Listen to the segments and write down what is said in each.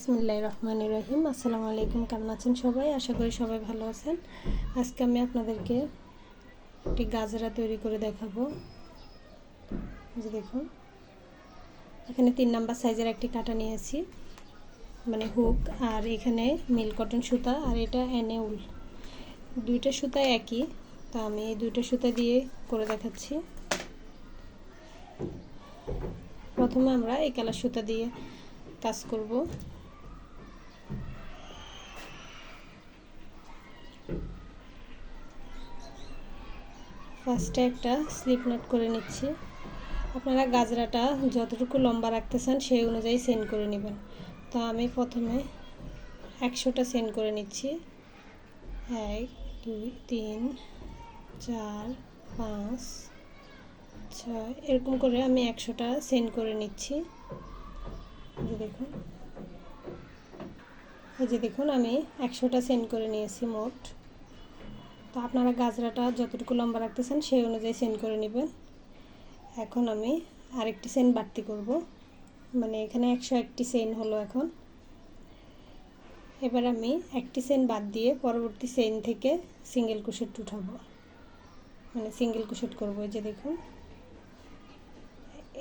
বিসমিল্লাহির রহমানির রহিম। আসসালামু আলাইকুম। কেমন আছেন সবাই? আশা করি সবাই ভালো আছেন। আজকে আমি আপনাদেরকে একটি গাজরা তৈরি করে দেখাবো। যে দেখুন, এখানে 3 নাম্বার সাইজের একটি কাঁটা নিয়েছি, মানে হুক, আর এখানে মিল কটন সুতা, আর এটা এনে উল। দুইটা সুতা একই, তো আমি এই দুইটা সুতা দিয়ে করে দেখাচ্ছি। প্রথমে আমরা এই কালার সুতা দিয়ে কাজ করব। ফার্স্টে একটা স্লিপ নট করে নিচ্ছি। আপনারা গাজরাটা যতটুকু লম্বা রাখতে চান সেই অনুযায়ী সেন্ড করে নেবেন। তো আমি প্রথমে 100টা সেন্ড করে নিচ্ছি। 1 2 3 4 5 6 এরকম করে আমি 100টা সেন্ড করে নিচ্ছি। এই যে দেখুন আমি 100টা সেন্ড করে নিয়েছি মোট। তো আপনারা গাজরাটা যতটুকু লম্বা রাখতে চান সেই অনুযায়ী সেন্ড করে নেবেন। এখন আমি আরেকটি চেইন বাড়তি করব, মানে এখানে 101টি চেইন হলো। এখন এবার আমি একটি চেইন বাদ দিয়ে পরবর্তী চেইন থেকে সিঙ্গেল ক্রোশেট উঠাবো, মানে সিঙ্গেল ক্রোশেট করব। এই যে দেখুন,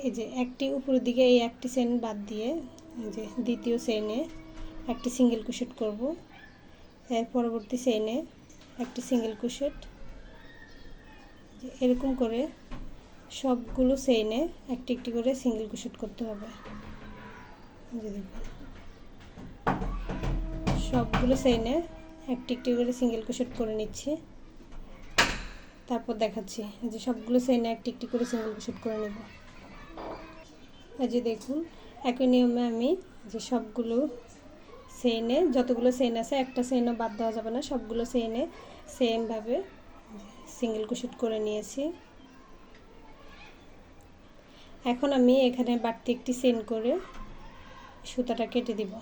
এই যে একটি উপরের দিকে এই একটি চেইন বাদ দিয়ে এই যে দ্বিতীয় চেইনে একটি সিঙ্গেল ক্রোশেট করব। এর পরবর্তী চেইনে একটি সিঙ্গেল ক্রোশেট, এরকম করে সবগুলো চেইনে একটি একটি করে সিঙ্গেল ক্রোশেট করতে হবে। যে দেখুন, সবগুলো চেইনে একটি একটি করে সিঙ্গেল ক্রোশেট করে নিচ্ছি, তারপর দেখাচ্ছি। এই যে সবগুলো চেইনে একটি একটি করে সিঙ্গেল ক্রোশেট করে নেব। এই যে দেখুন, একই নিয়মে আমি যে সবগুলো চেইনে যতগুলো চেইন আছে একটা চেইনও বাদ দেওয়া যাবে না, সবগুলো চেইনে সেমভাবে সিঙ্গেল ক্রোশেট করে নিয়েছি। এখন আমি এখানে বাড়তি একটি চেইন করে সুতাটা কেটে দিব।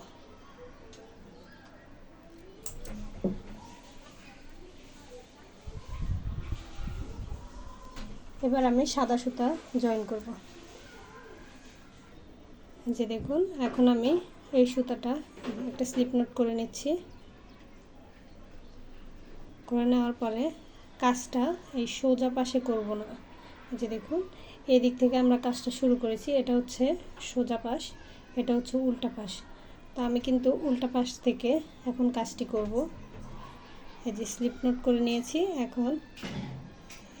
এবার আমি সাদা সুতা জয়েন করব। যে দেখুন, এখন আমি এই সুতাটা একটা স্লিপ নট করে নিচ্ছি। করে নেওয়ার পরে কাজটা এই সোজা পাশে করব না। যে দেখুন, এই দিক থেকে আমরা কাজটা শুরু করেছি, এটা হচ্ছে সোজা পাশ, এটা হচ্ছে উল্টা পাশ। তো আমি কিন্তু উল্টা পাশ থেকে এখন কাজটি করব। এই যে স্লিপ নট করে নিয়েছি। এখন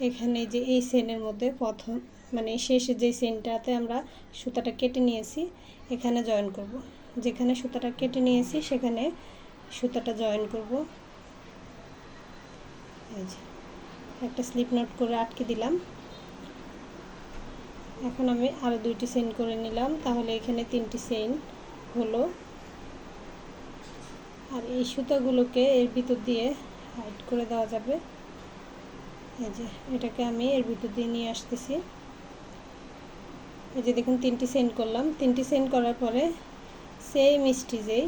এখানে যে এই চেইনের মধ্যে প্রথম, মানে শেষে যে চেইনটাতে আমরা সুতাটা কেটে নিয়েছি এখানে জয়েন করব। যেখানে সুতাটা কেটে নিয়েছি সেখানে সুতাটা জয়েন করব। এই যে একটা স্লিপ নট করে আটকে দিলাম। এখন আমি আরও 2টি চেইন করে নিলাম, তাহলে এখানে 3টি চেইন হলো। আর এই সুতাগুলোকে এর ভিতর দিয়ে হাইড করে দেওয়া যাবে। এই যে এটাকে আমি এর ভিতর দিয়ে নিয়ে আসতেছি। এই যে দেখুন, 3টি চেইন করলাম। 3টি চেইন করার পরে সেম স্টিচেই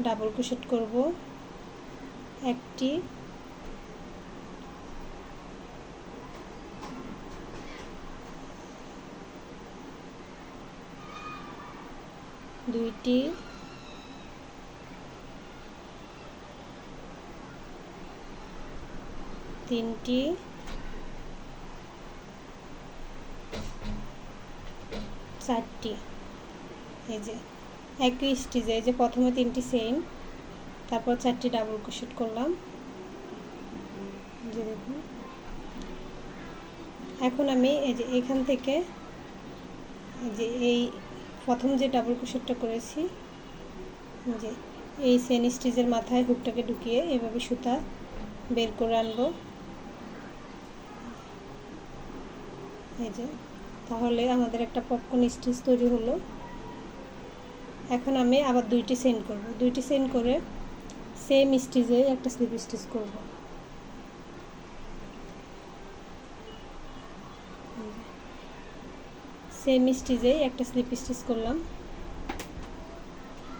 ডাবল ক্রোশেট করব। একটি, দুইটি, তিনটি, চারটি। এই যে একই স্টিচে এই যে প্রথমে 3টি চেইন, তারপর 4টি ডাবল ক্রোশেট করলাম। যে দেখুন, এখন আমি এই যে এখান থেকে এই যে এই প্রথম যে ডাবল ক্রোশেটটা করেছি, যে এই চেইন স্টিচের মাথায় হুকটাকে ঢুকিয়ে এভাবে সুতা বের করে আনবো। এই যে, তাহলে আমাদের একটা পপকর্ন স্টিচ তৈরি হলো। এখন আমি আবার 2টি চেইন করব। 2টি চেইন করে সেম স্টিচে একটা স্লিপ স্টিচ করব। সেম স্টিচে একটা স্লিপ স্টিচ করলাম।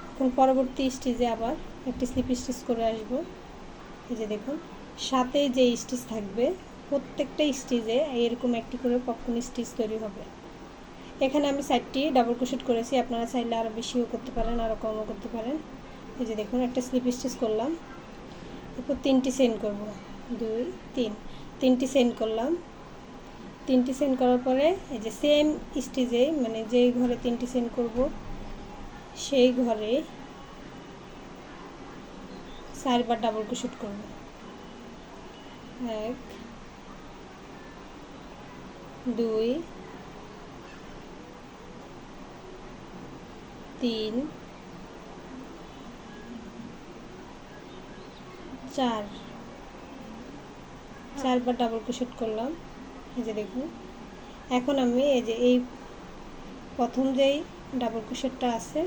এখন পরবর্তী স্টিচে আবার একটি স্লিপ স্টিচ করে আসব। এই যে দেখুন, সাথে যে স্টিচ থাকবে প্রত্যেকটা স্টিচে এরকম একটি করে পপকর্ন স্টিচ তৈরি হবে। এখানে আমি 4টি ডাবল ক্রোশেট করেছি, আপনারা চাইলে আরও বেশিও করতে পারেন, আরও কমও করতে পারেন। এই যে দেখুন একটা স্লিপ স্টিচ করলাম, এরপর 3টি চেইন করব, 2 3, 3টি চেইন করলাম। 3টি চেইন করার পরে এই যে সেম স্টিচে মানে যেই ঘরে 3টি চেইন করব সেই ঘরে 4বার ডাবল ক্রোশেট করব। 1 2 3 4, 4বার ডাবল ক্রোশেট করলাম। এই যে দেখুন এখন আমি এই যে এই প্রথম যেই ডাবল ক্রোশেটটা আছে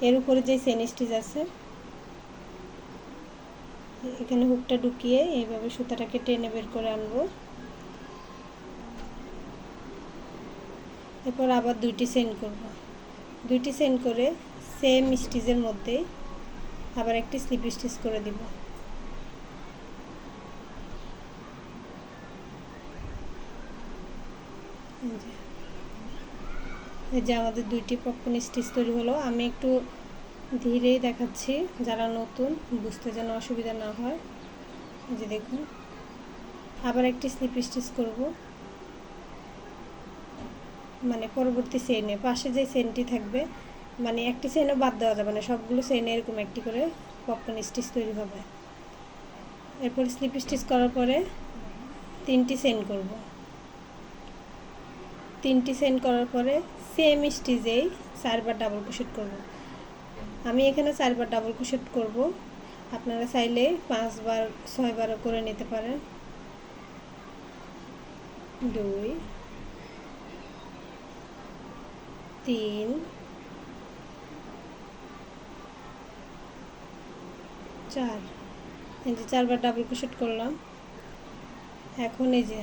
এর উপরে যেই চেইন স্টিচ আছে এখানে হুকটা ঢুকিয়ে এইভাবে সুতাটাকে টেনে বের করে আনবো। এরপর আবার 2টি চেইন করব, 2টি চেইন করে সেম স্টিচের মধ্যে আবার একটি স্লিপ স্টিচ করে দিব। এই যে আমাদের 2টি পপকর্ন স্টিচ তৈরি হলো। আমি একটু ধীরেই দেখাচ্ছি যারা নতুন বুঝতে যেন অসুবিধা না হয়। এই যে দেখুন আবার একটি স্লিপ স্টিচ করব, মানে পরবর্তী চেইনে পাশে যে চেইনটি থাকবে মানে একটি চেইনও বাদ দেওয়া যাবে না, সবগুলো চেইনে এরকম একটি করে পপকর্ন স্টিচ তৈরি হবে। এরপর স্লিপ স্টিচ করার পরে 3টি চেইন করব, 3টি চেইন করার পরে সেম স্টিচেই 4বার ডাবল ক্রোশেট করব। আমি এখানে 4বার ডাবল ক্রোশেট করব, আপনারা চাইলে 5বার 6বারও করে নিতে পারেন। 2 3 4, এই যে 4বার ডাবল ক্রোশেট করলাম। এখন এই যে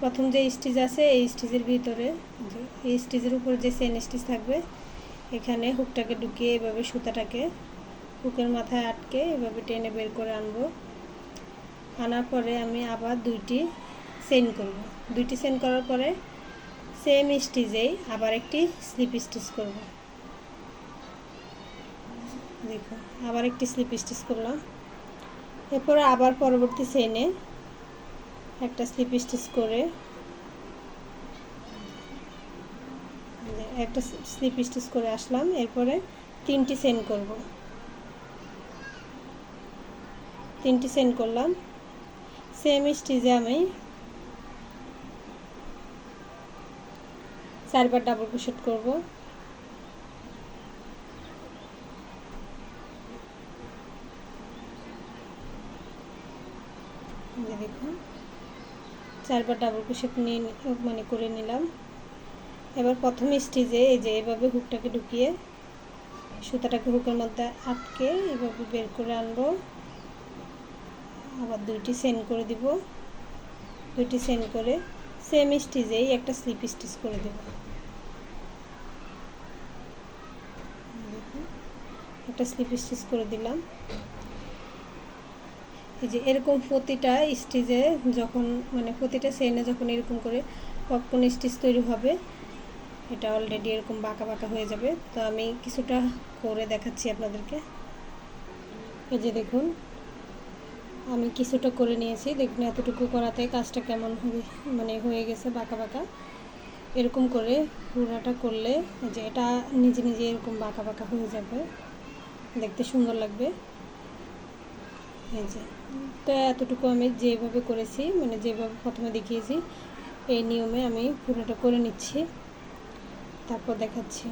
প্রথম যে স্টিচ আছে এই স্টিচের ভিতরে এই স্টিচের উপর যে চেইন স্টিচ থাকবে এখানে হুকটাকে ঢুকিয়ে এভাবে সুতাটাকে হুকের মাথায় আটকে এভাবে টেনে বের করে আনবো। আনার পরে আমি আবার 2টি চেইন করব, 2টি চেইন করার পরে সেম স্টিচেই আবার একটি স্লিপ স্টিচ করব। দেখুন আবার একটি স্লিপ স্টিচ করলাম। এরপরে আবার পরবর্তী চেইনে একটা স্লিপ স্টিচ করে একটা স্লিপ স্টিচ করে আসলাম। এরপরে 3টি চেইন করব, 3টি চেইন করলাম। সেম স্টিচে আমি 4বার ডাবল ক্রোশেট করব। দেখুন 4বার ডাবল ক্রোশেট নিয়ে মানে করে নিলাম। এবার প্রথম স্টিচে এই যে এভাবে হুকটাকে ঢুকিয়ে সুতাটাকে হুকের মধ্যে আটকে এভাবে বের করে আনবো। আবার 2টি চেইন করে দিব, 2টি চেইন করে সেম স্টিচেই একটা স্লিপ স্টিচ করে দেব। একটা স্লিপ স্টিচ করে দিলাম। এই যে এরকম প্রতিটা স্টিচে যখন মানে প্রতিটা চেইনে যখন এরকম করে পপকর্ন স্টিচ তৈরি হবে এটা অলরেডি এরকম বাঁকা বাঁকা হয়ে যাবে। তো আমি কিছুটা করে দেখাচ্ছি আপনাদেরকে। এই যে দেখুন আমি কিছুটা করে নিয়েছি, দেখুন এতটুকু করাতে কাজটা কেমন হবে মানে হয়ে গেছে বাঁকা বাঁকা। এরকম করে পুরাটা করলে যে এটা নিজে নিজে এরকম বাঁকা বাঁকা হয়ে যাবে, দেখতে সুন্দর লাগবে। এই যে তো এতটুকু আমি যেভাবে করেছি মানে যেভাবে প্রথমে দেখিয়েছি এই নিয়মে আমি পুরোটা করে নিচ্ছি, তারপর দেখাচ্ছি।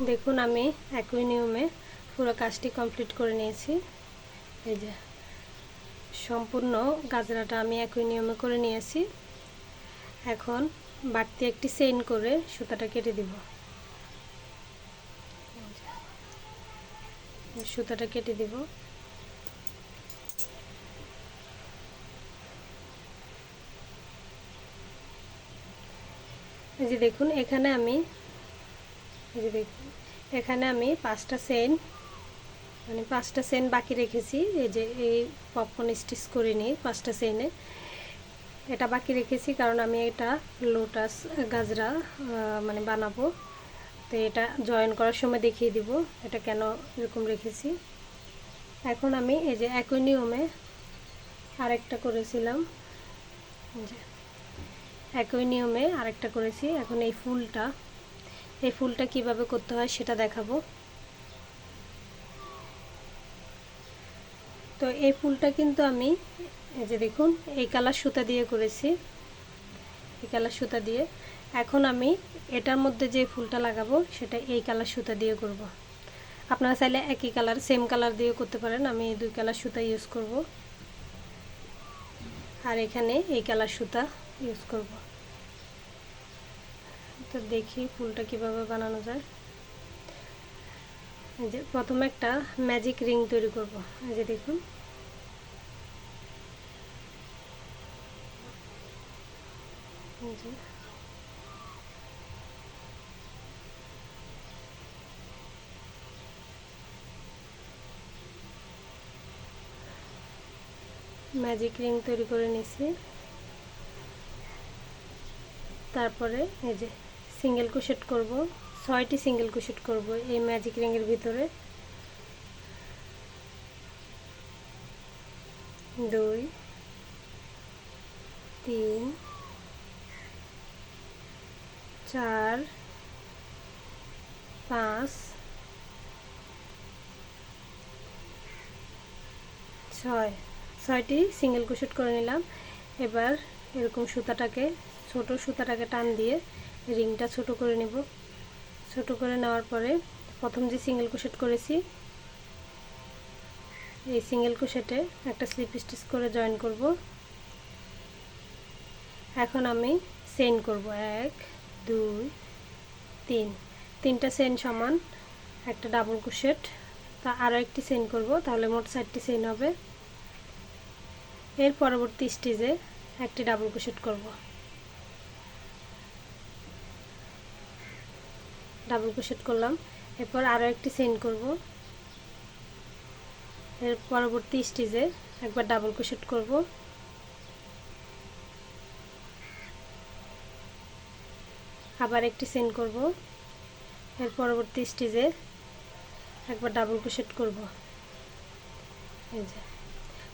দেখুন আমি একই নিয়মে পুরো কাজটি কমপ্লিট করে নিয়েছি। এই যে সম্পূর্ণ গাজরাটা আমি একই নিয়মে করে নিয়েছি। এখন বাড়তি একটি চেইন করে সুতাটা কেটে দিব। সুতাটা কেটে দিব। এই যে দেখুন এখানে আমি এখানে আমি 5টা চেইন মানে 5টা চেইন বাকি রেখেছি। এই যে এই পপকর্ন স্টিচ করে নিই 5টা চেইনে। এটা বাকি রেখেছি কারণ আমি এটা লোটাস গাজরা মানে বানাবো, তো এটা জয়েন করার সময় দেখিয়ে দিব এটা কেন এরকম রেখেছি। এখন আমি এই যে একই নিয়মে আরেকটা করেছিলাম, যে একই নিয়মে আরেকটা করেছি। এখন এই ফুলটা কিভাবে করতে হয় সেটা দেখাবো। তো এই ফুলটা কিন্তু আমি এই যে দেখুন এই কালার সুতা দিয়ে করেছি, এই কালার সুতা দিয়ে। এখন আমি এটার মধ্যে যে ফুলটা লাগাবো সেটা এই কালার সুতা দিয়ে করব। আপনারা চাইলে একই কালার সেম কালার দিয়ে করতে পারেন, আমি দুই কালার সুতা ইউজ করব, আর এখানে এই কালার সুতা ইউজ করব। তো দেখি ফুলটা কিভাবে বানানো যায়। এই যে প্রথমে একটা ম্যাজিক রিং তৈরি করব। এই যে দেখুন ম্যাজিক রিং তৈরি করে নিয়েছি। তারপরে এই যে সিঙ্গেল ক্রোশেট করব, 6টি সিঙ্গেল ক্রোশেট করব এই ম্যাজিক রিংয়ের ভিতরে। 2 3 4 5 6, 6টি সিঙ্গেল ক্রোশেট করে নিলাম। এবার এরকম ছোট সুতাটাকে টান দিয়ে রিংটা ছোট করে নেব। ছোট করে নেওয়ার পরে প্রথম যে সিঙ্গেল ক্রোশেট করেছি এই সিঙ্গেল ক্রোশেটে একটা স্লিপ স্টিচ করে জয়েন করব। এখন আমি চেইন করব 1 2 3, 3টা চেইন সমান একটা ডাবল ক্রোশেট, তা আরও একটি চেইন করব, তাহলে মোট 4টি চেইন হবে। এর পরবর্তী স্টেজে একটি ডাবল ক্রোশেট করব, ডাবল ক্রোশেট করলাম। এরপর আরও একটি চেইন করব, এর পরবর্তী স্টেজে একবার ডাবল ক্রোশেট করব, আবার একটি চেইন করব, এর পরবর্তী স্টেজে একবার ডাবল ক্রোশেট করব। এই যে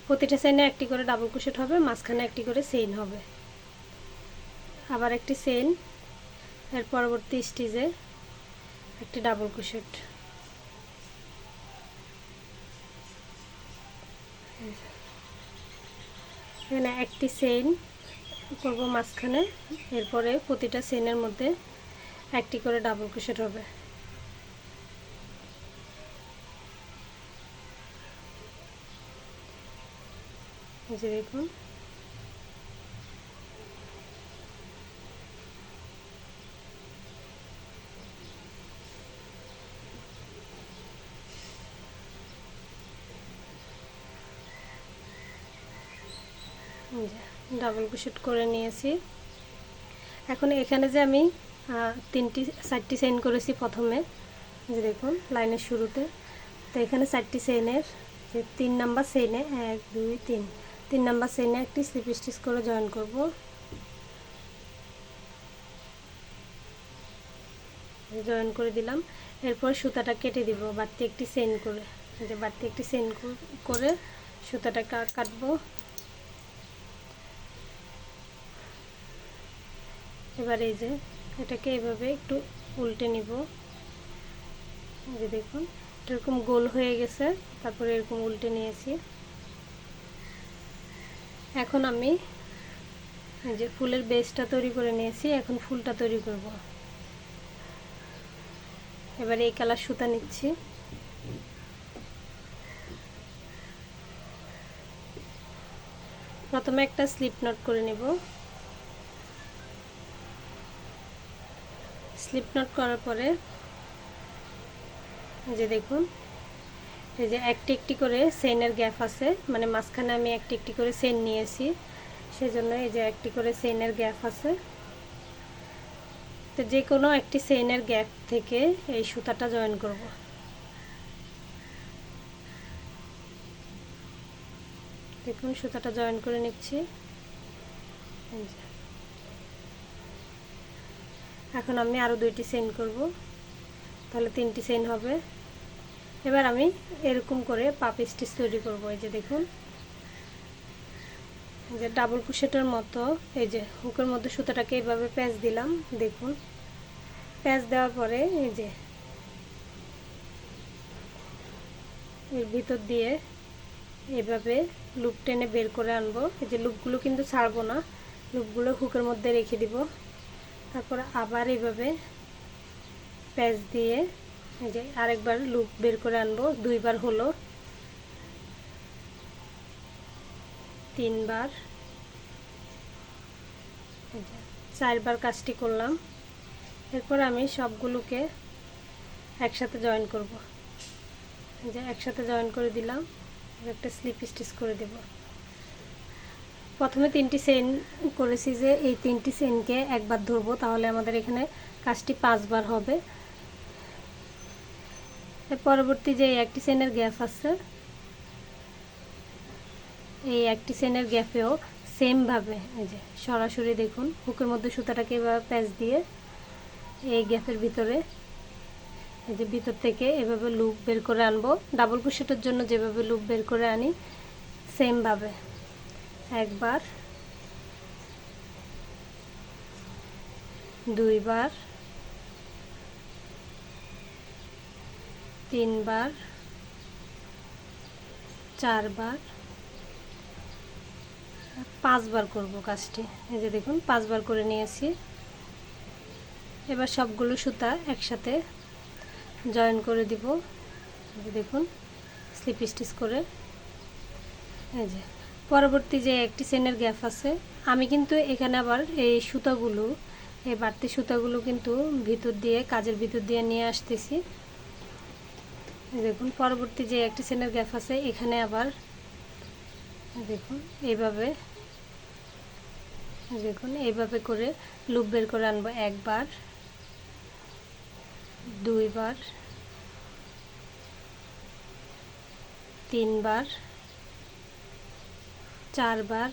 প্রতিটা চেইনে একটি করে ডাবল ক্রোশেট হবে, মাঝখানে একটি করে চেইন হবে, আবার একটি চেইন, এর পরবর্তী স্টেজে একটি ডাবল ক্রোশেট। এখানে একটি চেইন করব মাঝখানে, এরপরে প্রতিটা চেইনের মধ্যে একটি করে ডাবল ক্রোশেট হবে। এই যে দেখুন ডাবল ক্রোশেট করে নিয়েছি। এখন এখানে যে আমি 4টি চেইন করেছি প্রথমে, যে দেখুন লাইনের শুরুতে, তো এখানে 4টি চেইনের যে 3 নাম্বার চেইনে 1 2 3 নাম্বার চেইনে একটি স্লিপ স্টিচ করে জয়েন করব। জয়েন করে দিলাম। এরপর সুতাটা কেটে দিব বাড়তি একটি চেইন করে, যে বাড়তি একটি চেইন করে সুতাটা কাটবো। এবার এই যে এটাকে এভাবে একটু উল্টে নিব, যে দেখুন এরকম গোল হয়ে গেছে, তারপরে এরকম উল্টে নিয়েছি। এখন আমি এই যে ফুলের বেসটা তৈরি করে নিয়েছি, এখন ফুলটা তৈরি করব। এবার এই কালার সুতা নিচ্ছি, প্রথমে একটা স্লিপ নট করে নেব। স্লিপ নট করার পরে যে দেখুন এই যে একটি একটি করে চেইনের গ্যাপ আছে, মানে মাঝখানে আমি একটি একটি করে চেইন নিয়েছি, সেজন্য এই যে একটি করে চেইনের গ্যাপ আছে। তো যে কোনো একটি চেইনের গ্যাপ থেকে এই সুতাটা জয়েন করব। দেখুন সুতাটা জয়েন করে নিচ্ছি। এখন আমি আরও 2টি চেইন করব, তাহলে 3টি চেইন হবে। এবার আমি এরকম করে পাপ স্টিচ তৈরি করব। এই যে দেখুন, যে ডাবল ক্রোশেটের মতো এই যে হুকের মধ্যে সুতাটাকে এইভাবে প্যাঁচ দিলাম। দেখুন, প্যাঁচ দেওয়ার পরে এই যে এর ভিতর দিয়ে এভাবে লুপ টেনে বের করে আনবো। এই যে লুপগুলো কিন্তু ছাড়বো না, লুপগুলো হুকের মধ্যে রেখে দিব। তারপর আবার এইভাবে প্যাঁচ দিয়ে এই যে আরেকবার লুপ বের করে আনবো। 2বার হলো, 3বার, 4বার কাজটি করলাম। এরপর আমি সবগুলোকে একসাথে জয়েন করব। এই যে একসাথে জয়েন করে দিলাম, একটা স্লিপ স্টিচ করে দেব। প্রথমে 3টি চেইন করেছি, যে এই 3টি চেইনকে একবার ধরবো, তাহলে আমাদের এখানে কাজটি 5বার হবে। এর পরবর্তী যে একটি চেইনের গ্যাপ আছে, এই একটি চেইনের গ্যাপেও সেম ভাবে এই যে সরাসরি দেখুন হুকের মধ্যে সুতাটাকে এভাবে প্যাঁচ দিয়ে এই গ্যাপের ভিতরে এই যে ভিতর থেকে এভাবে লুপ বের করে আনবো। ডাবল ক্রোশেটের জন্য যেভাবে লুপ বের করে আনি সেম ভাবে একবার, 2বার, 3বার, 4বার, 5বার করব কাজটি। এই যে দেখুন 5বার করে নিয়েছি। এবার সবগুলো সুতা একসাথে জয়েন করে দিব। দেখুন স্লিপ স্টিচ করে। এই যে পরবর্তী যে একটি চেইনের গ্যাপ আছে, আমি কিন্তু এখানে আবার এই সুতাগুলো, এই বাড়তি সুতাগুলো কিন্তু ভিতর দিয়ে কাজের ভিতর দিয়ে নিয়ে আসতেছি। দেখুন পরবর্তী যে একটি চেইনের গ্যাপ আছে, এখানে আবার দেখুন এইভাবে, দেখুন এইভাবে করে লুপ বের করে আনবো। 1বার, 2বার, 3বার, 4বার,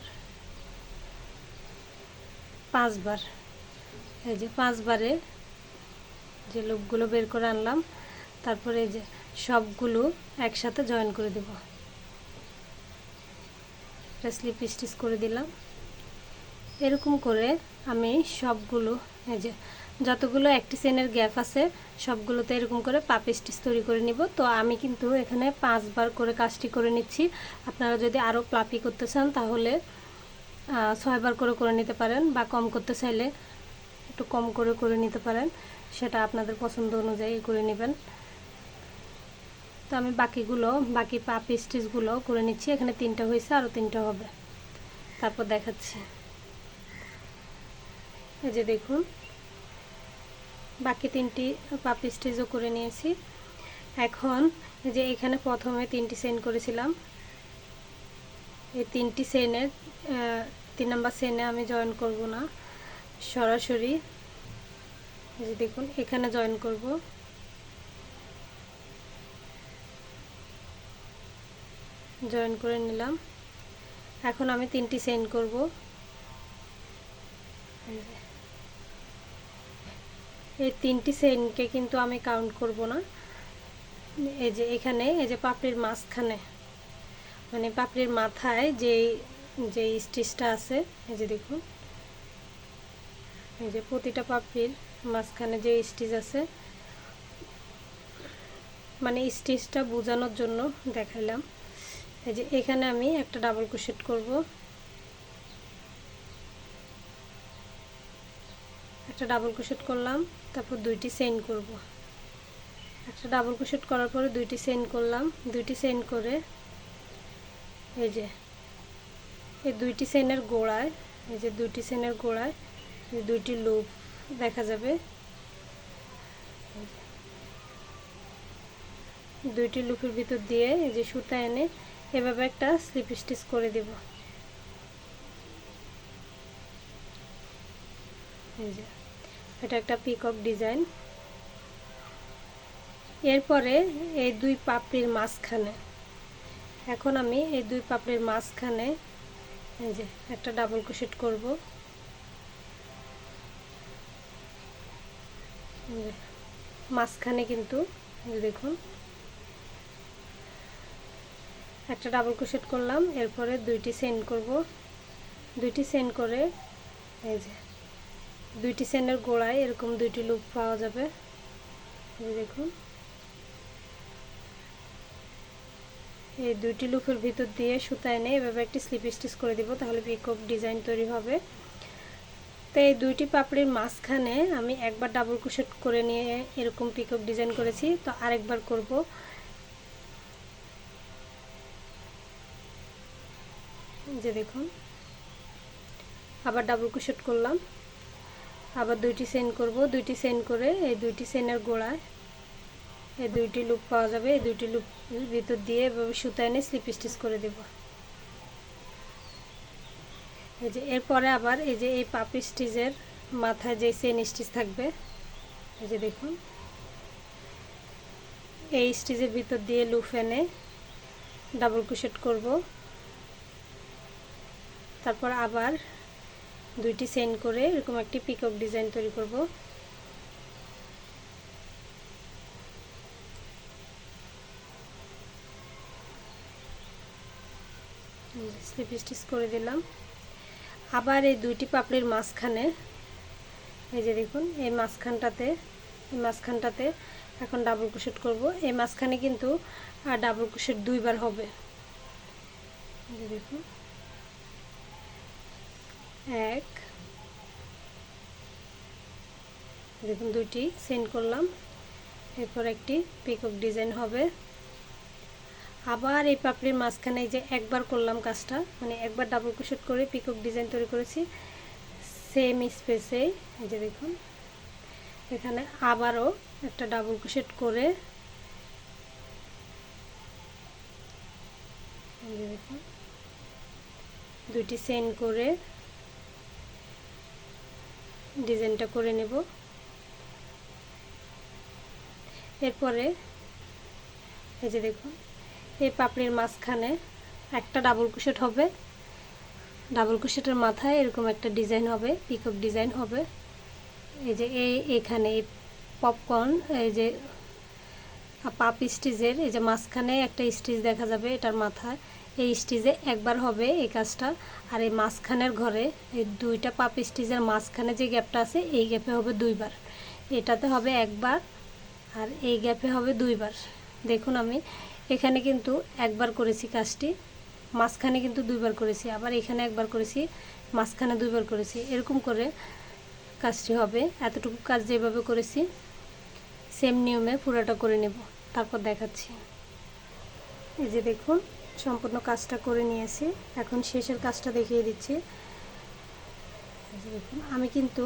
5বার। এই যে 5বারে যে লুপগুলো বের করে আনলাম, তারপরে এই যে সবগুলো একসাথে জয়েন করে দেব। একটা স্লিপ স্টিচ করে দিলাম। এরকম করে আমি সবগুলো এই যে যতগুলো একটি চেইনের গ্যাপ আছে সবগুলোতে এরকম করে পাপ স্টিচ তৈরি করে নিব। তো আমি কিন্তু এখানে 5বার করে কাজটি করে নিচ্ছি। আপনারা যদি আরও প্লাপি করতে চান তাহলে 6বার করে করে নিতে পারেন, বা কম করতে চাইলে একটু কম করে করে নিতে পারেন, সেটা আপনাদের পছন্দ অনুযায়ী করে নেবেন। তো আমি বাকি পাপ স্টিচগুলো করে নিচ্ছি। এখানে 3টা হয়েছে, আরও 3টা হবে, তারপর দেখাচ্ছি। এই যে দেখুন বাকি 3টি পাপ স্টিচও করে নিয়েছি। এখন এই যে এখানে প্রথমে 3টি চেইন করেছিলাম, এই 3টি চেইনের 3 নম্বর চেইনে আমি জয়েন করব না, সরাসরি এই যে দেখুন এখানে জয়েন করব। জয়েন করে নিলাম। এখন আমি 3টি চেইন করব। এই 3টি চেইনকে কিন্তু আমি কাউন্ট করব না। এই যে এখানে এই যে পাপড়ির মাঝখানে, মানে পাপড়ির মাথায় যে স্টিচটা আছে, এই যে দেখুন এই যে প্রতিটা পাপড়ির মাঝখানে যে স্টিচ আছে, মানে স্টিচটা বোঝানোর জন্য দেখাইলাম। এই যে এখানে আমি একটা ডাবল ক্রোশেট করব, একটা ডাবল ক্রোশেট করলাম, তারপর 2টি চেইন করব। একটা ডাবল ক্রোশেট করার পরে 2টি চেইন করলাম, 2টি চেইন করে এই যে এই 2টি চেইনের গোড়ায়, এই যে 2টি চেইনের গোড়ায় 2টি লুপ দেখা যাবে। 2টি লুপের ভিতর দিয়ে এই যে সুতা এনে এভাবে একটা স্লিপ স্টিচ করে দেব। এই যে এটা একটা পিকক ডিজাইন। এরপরে এই 2 পাপড়ির মাঝখানে, এখন আমি এই 2 পাপড়ির মাঝখানে এই যে একটা ডাবল ক্রোশেট করব। মাঝখানে কিন্তু দেখুন একটা ডাবল ক্রোশেট করলাম, এরপরে দুইটি চেইন করব। দুইটি চেইন করে এই যে দুইটি চেইনের গোড়ায় এরকম দুইটি লুপ পাওয়া যাবে। এই দেখুন এই দুইটি লুপের ভিতর দিয়ে সুতা এনে এভাবে একটি স্লিপ স্টিচ করে দিব, তাহলে পিকক ডিজাইন তৈরি হবে। তো এই দুইটি পাপড়ির মাঝখানে আমি একবার ডাবল ক্রোশেট করে নিয়ে এরকম পিকক ডিজাইন করেছি, তো আরেকবার করব। যে দেখুন আবার ডাবল ক্রোশেট করলাম, আবার দুইটি চেইন করব। দুইটি চেইন করে এই দুইটি চেইনের গোড়ায় এই দুইটি লুপ পাওয়া যাবে, এই দুইটি লুপ ভিতর দিয়ে এভাবে সুতা এনে স্লিপ স্টিচ করে দেব। এই যে এরপরে আবার এই যে এই পাপ স্টিচের মাথায় যে চেইন স্টিচ থাকবে, এই যে দেখুন এই স্টিচের ভিতর দিয়ে লুপ এনে ডাবল ক্রোশেট করব। তারপর আবার দুইটি চেইন করে এরকম একটি পিকক ডিজাইন তৈরি করব। স্লিপ স্টিচ করে দিলাম। আবার এই দুইটি পাপড়ির মাঝখানে এই যে দেখুন এই মাঝখানটাতে এখন ডাবল ক্রোশেট করব। এই মাঝখানে কিন্তু ডাবল ক্রোশেট দুইবার হবে। এই যে দেখুন এক, দেখুন দুইটি চেইন করলাম, এরপর একটি পিকক ডিজাইন হবে। আবার এই পাপড়ির মাঝখানে যে একবার করলাম কাজটা, মানে একবার ডাবল ক্রোশেট করে পিকক ডিজাইন তৈরি করেছি সেম স্পেসে। এই যে দেখুন এখানে আবারও একটা ডাবল ক্রোশেট করে এই যে দেখুন দুইটি চেইন করে ডিজাইনটা করে নেব। এরপরে এই যে দেখুন এই পাপড়ির মাঝখানে একটা ডাবল ক্রোশেট হবে, ডাবল ক্রোশেটের মাথায় এরকম একটা ডিজাইন হবে, পিকক ডিজাইন হবে। এই যে এখানে এই পপকর্ন এই যে পাপ স্টিচের এই যে মাঝখানে একটা স্টিচ দেখা যাবে, এটার মাথায় এই স্টিচে একবার হবে এই কাজটা। আর এই মাঝখানের ঘরে এই দুইটা পাপ স্টিচের মাঝখানে যে গ্যাপটা আছে এই গ্যাপে হবে দুইবার, এটাতে হবে একবার আর এই গ্যাপে হবে দুইবার। দেখুন আমি এখানে কিন্তু একবার করেছি কাজটি, মাঝখানে কিন্তু দুইবার করেছি, আবার এখানে একবার করেছি, মাঝখানে দুইবার করেছি, এরকম করে কাজটি হবে। এতটুকু কাজ যেভাবে করেছি সেম নিয়মে পুরোটা করে নেব, তারপর দেখাচ্ছি। এই যে দেখুন সম্পূর্ণ কাজটা করে নিয়েছি, এখন শেষের কাজটা দেখিয়ে দিচ্ছি। এই যে দেখুন আমি কিন্তু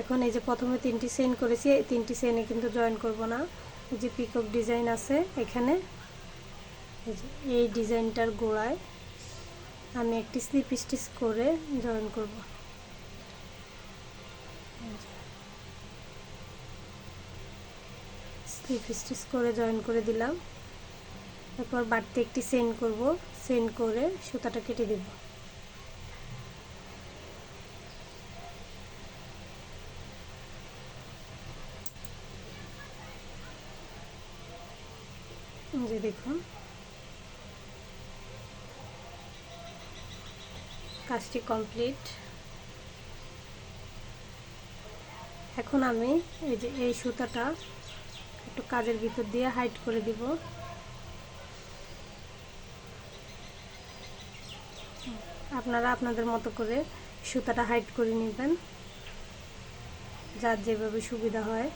এখন এই যে প্রথমে তিনটি চেইন করেছি, এই তিনটি চেইনে কিন্তু জয়েন করব না। এই যে পিকক ডিজাইন আছে এখানে, এই যে এই ডিজাইনটার গোড়ায় আমি একটি স্লিপ স্টিচ করে জয়েন করব। স্লিপ স্টিচ করে জয়েন করে দিলাম। তারপর বাড়তি একটি চেইন করব, চেইন করে সুতাটা কেটে দেব। যে দেখুন কাজটি কমপ্লিট। এখন আমি এই যে এই সুতাটা একটু কাজের ভিতর দিয়ে হাইড করে দিব। আপনারা আপনাদের মতো করে সুতাটা হাইড করে নেবেন, যার যেভাবে সুবিধা হয়।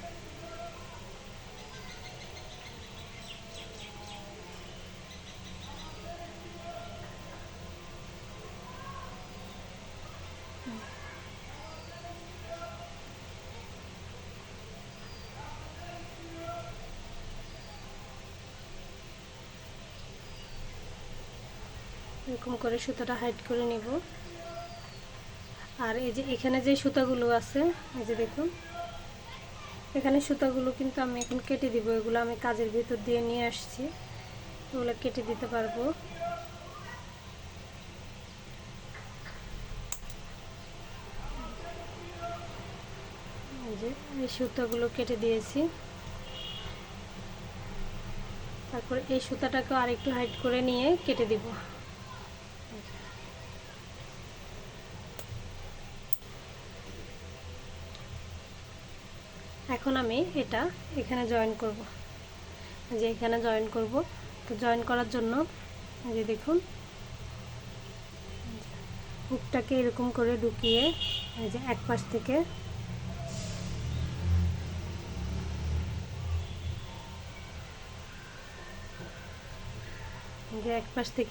এরকম করে সুতাটা হাইড করে নেব। আর এই যে এখানে যে সুতাগুলো আছে এই যে দেখুন এখানে সুতাগুলো কিন্তু আমি এখন কেটে দিব। এগুলো আমি কাজের ভিতর দিয়ে নিয়ে আসছি, এগুলো কেটে দিতে পারবো। এই যে এই সুতাগুলো কেটে দিয়েছি। তারপর এই সুতাটাকে আরেকটু হাইট করে নিয়ে কেটে দিব। এখন আমি এটা এখানে জয়েন করব, যে এখানে জয়েন করব। তো জয়েন করার জন্য এই যে দেখুন হুকটাকে এরকম করে ঢুকিয়ে এই যে এক পাশ থেকে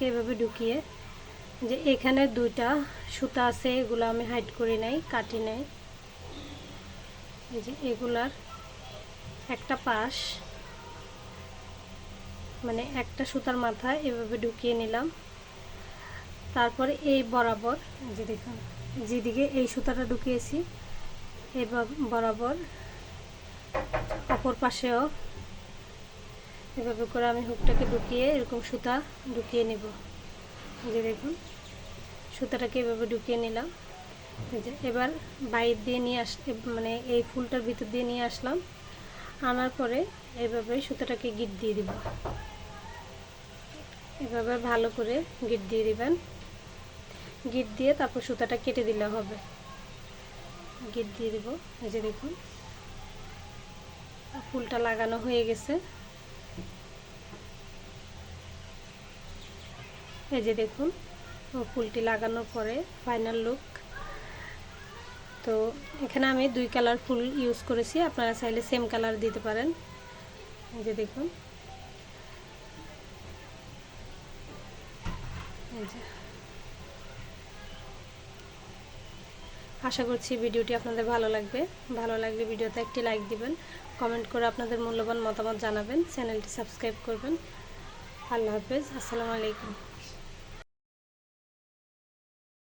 এভাবে ঢুকিয়ে, যে এখানে দুইটা সুতা আছে এগুলো আমি হাইড করি নাই, কাটি নাই। এই যে এগুলার একটা পাশ মানে একটা সুতার মাথায় এভাবে ঢুকিয়ে নিলাম। তারপরে এই বরাবর যে দেখুন যেদিকে এই সুতাটা ঢুকিয়েছি এই বরাবর অপর পাশেও এভাবে করে আমি হুকটাকে ঢুকিয়ে এরকম সুতা ঢুকিয়ে নেব। যে দেখুন সুতাটাকে এভাবে ঢুকিয়ে নিলাম। এই যে এবার বাইর দিয়ে নিয়ে মানে এই ফুলটার ভিতর দিয়ে নিয়ে আসলাম। আনার পরে এভাবে সুতাটাকে গিট দিয়ে দিব। এভাবে ভালো করে গিট দিয়ে দিবেন। গিট দিয়ে তারপর সুতাটা কেটে দিলে হবে। গিট দিয়ে দিব। এই যে দেখুন ফুলটা লাগানো হয়ে গেছে। এই যে দেখুন ফুলটি লাগানোর পরে ফাইনাল লুক। তো এখানে আমি 2 কালার ফুল ইউজ করেছি, আপনারা চাইলে সেম কালার দিতে পারেন। এই যে দেখুন এই যে আশা করছি ভিডিওটি আপনাদের ভালো লাগবে। ভালো লাগলে ভিডিওতে একটি লাইক দিবেন, কমেন্ট করে আপনাদের মূল্যবান মতামত জানাবেন, চ্যানেলটি সাবস্ক্রাইব করবেন। আল্লাহ হাফেজ, আসসালামু আলাইকুম।